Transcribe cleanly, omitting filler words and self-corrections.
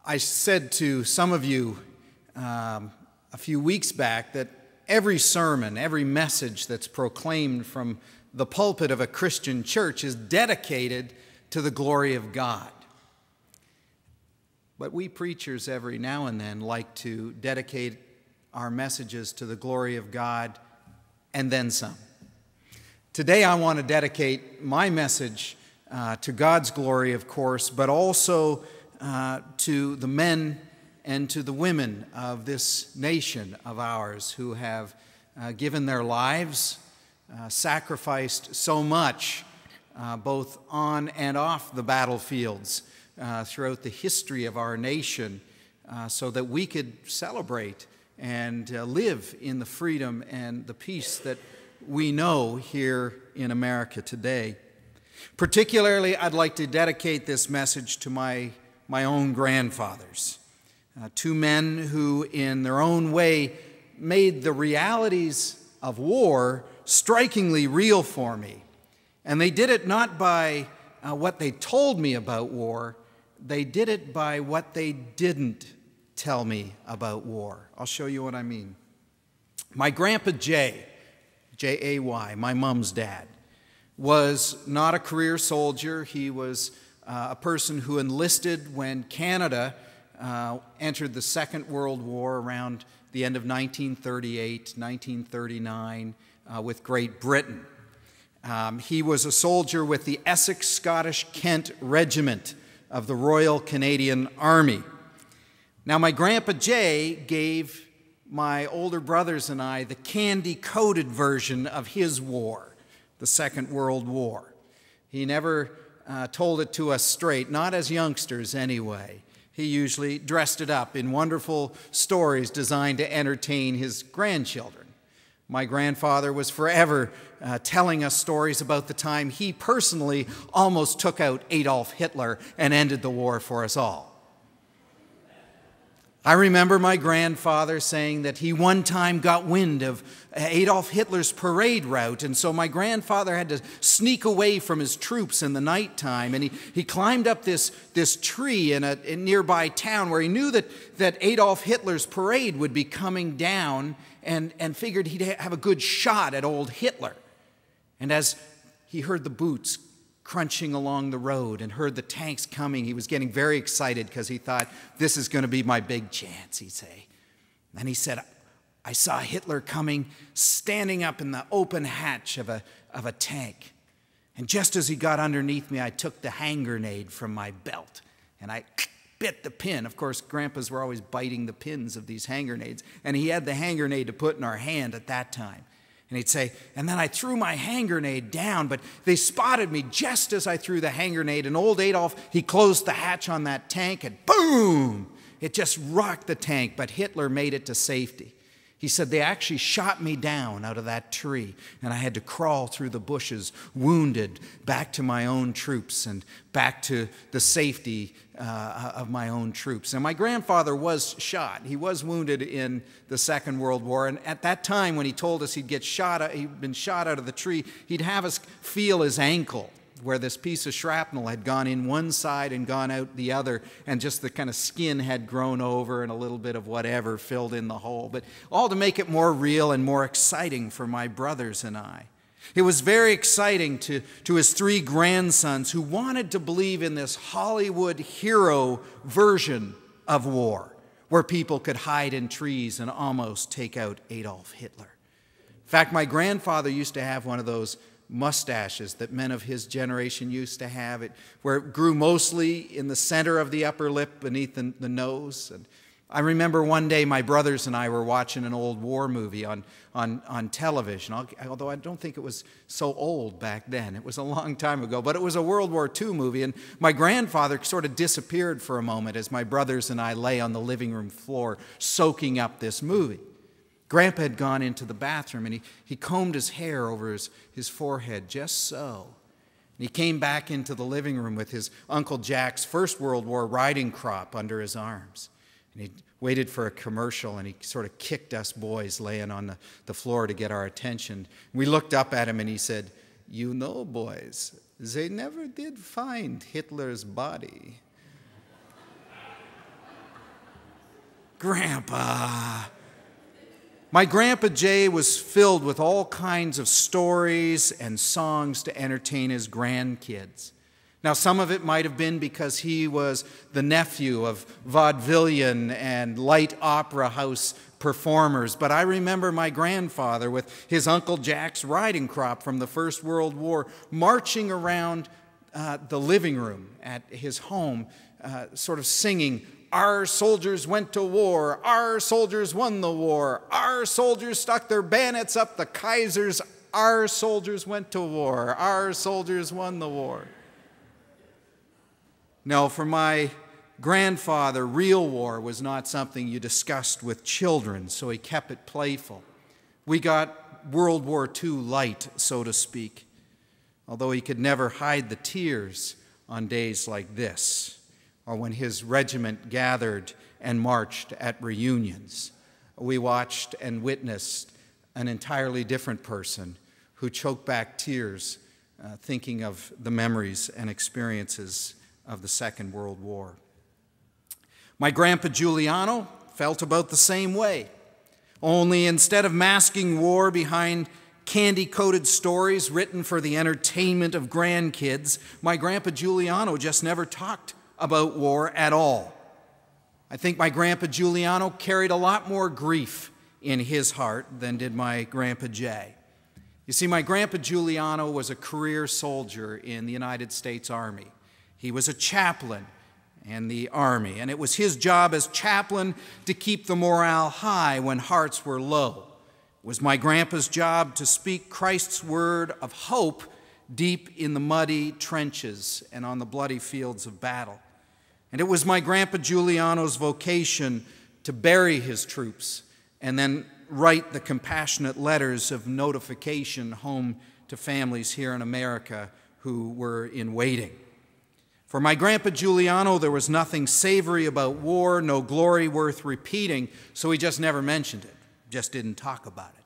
I said to some of you a few weeks back that every sermon, every message that's proclaimed from the pulpit of a Christian church is dedicated to the glory of God. But we preachers every now and then like to dedicate our messages to the glory of God and then some. Today I want to dedicate my message to God's glory, of course, but also to the men and to the women of this nation of ours who have given their lives, sacrificed so much, both on and off the battlefields throughout the history of our nation, so that we could celebrate and live in the freedom and the peace that we know here in America today. Particularly, I'd like to dedicate this message to my own grandfathers, two men who, in their own way, made the realities of war strikingly real for me. And they did it not by what they told me about war, they did it by what they didn't tell me about war. I'll show you what I mean. My grandpa Jay, J-A-Y, my mom's dad, was not a career soldier. He was a person who enlisted when Canada entered the Second World War around the end of 1938, 1939, with Great Britain. He was a soldier with the Essex Scottish Kent Regiment of the Royal Canadian Army. Now, my grandpa Jay gave my older brothers and I the candy-coated version of his war, the Second World War. He never told it to us straight, not as youngsters anyway. He usually dressed it up in wonderful stories designed to entertain his grandchildren. My grandfather was forever telling us stories about the time he personally almost took out Adolf Hitler and ended the war for us all. I remember my grandfather saying that he one time got wind of Adolf Hitler's parade route, and so my grandfather had to sneak away from his troops in the nighttime, and he climbed up this tree in a nearby town where he knew that Adolf Hitler's parade would be coming down, and figured he'd have a good shot at old Hitler. And as he heard the boots crunching along the road and heard the tanks coming, he was getting very excited because he thought, this is going to be my big chance, he'd say. And he said, I saw Hitler coming, standing up in the open hatch of a tank. And just as he got underneath me, I took the hand grenade from my belt and I bit the pin. Of course, grandpas were always biting the pins of these hand grenades, and he had the hand grenade to put in our hand at that time. And he'd say, and then I threw my hand grenade down, but they spotted me just as I threw the hand grenade. And old Adolf, he closed the hatch on that tank, and boom! It just rocked the tank, but Hitler made it to safety. He said, they actually shot me down out of that tree, and I had to crawl through the bushes, wounded, back to my own troops and back to the safety of my own troops. And my grandfather was shot. He was wounded in the Second World War, and at that time when he told us he'd been shot out of the tree, he'd have us feel his ankle, where this piece of shrapnel had gone in one side and gone out the other, and just the kind of skin had grown over and a little bit of whatever filled in the hole. But all to make it more real and more exciting for my brothers and I. It was very exciting to his three grandsons who wanted to believe in this Hollywood hero version of war, where people could hide in trees and almost take out Adolf Hitler. In fact, my grandfather used to have one of those mustaches that men of his generation used to have, where it grew mostly in the center of the upper lip beneath the nose. And I remember one day my brothers and I were watching an old war movie on television, although I don't think it was so old back then. It was a long time ago, but it was a World War II movie, and my grandfather sort of disappeared for a moment as my brothers and I lay on the living room floor soaking up this movie. Grandpa had gone into the bathroom, and he combed his hair over his forehead, just so. And he came back into the living room with his Uncle Jack's First World War riding crop under his arms. And he waited for a commercial, and he sort of kicked us boys laying on the floor to get our attention. We looked up at him, and he said, "You know, boys, they never did find Hitler's body." Grandpa. My Grandpa Jay was filled with all kinds of stories and songs to entertain his grandkids. Now, some of it might have been because he was the nephew of vaudevillian and light opera house performers, but I remember my grandfather with his Uncle Jack's riding crop from the First World War marching around the living room at his home, sort of singing, "Our soldiers went to war, our soldiers won the war, our soldiers stuck their bayonets up the Kaiser's, our soldiers went to war, our soldiers won the war." No, for my grandfather, real war was not something you discussed with children, so he kept it playful. We got World War II light, so to speak, although he could never hide the tears on days like this, or when his regiment gathered and marched at reunions. We watched and witnessed an entirely different person who choked back tears thinking of the memories and experiences of the Second World War. My Grandpa Giuliano felt about the same way, only instead of masking war behind candy-coated stories written for the entertainment of grandkids, my Grandpa Giuliano just never talked about war at all. I think my Grandpa Giuliano carried a lot more grief in his heart than did my Grandpa Jay. You see, my Grandpa Giuliano was a career soldier in the United States Army. He was a chaplain in the Army, and it was his job as chaplain to keep the morale high when hearts were low. It was my grandpa's job to speak Christ's word of hope deep in the muddy trenches and on the bloody fields of battle. And it was my Grandpa Giuliano's vocation to bury his troops and then write the compassionate letters of notification home to families here in America who were in waiting. For my Grandpa Giuliano, there was nothing savory about war, no glory worth repeating, so he just never mentioned it, just didn't talk about it.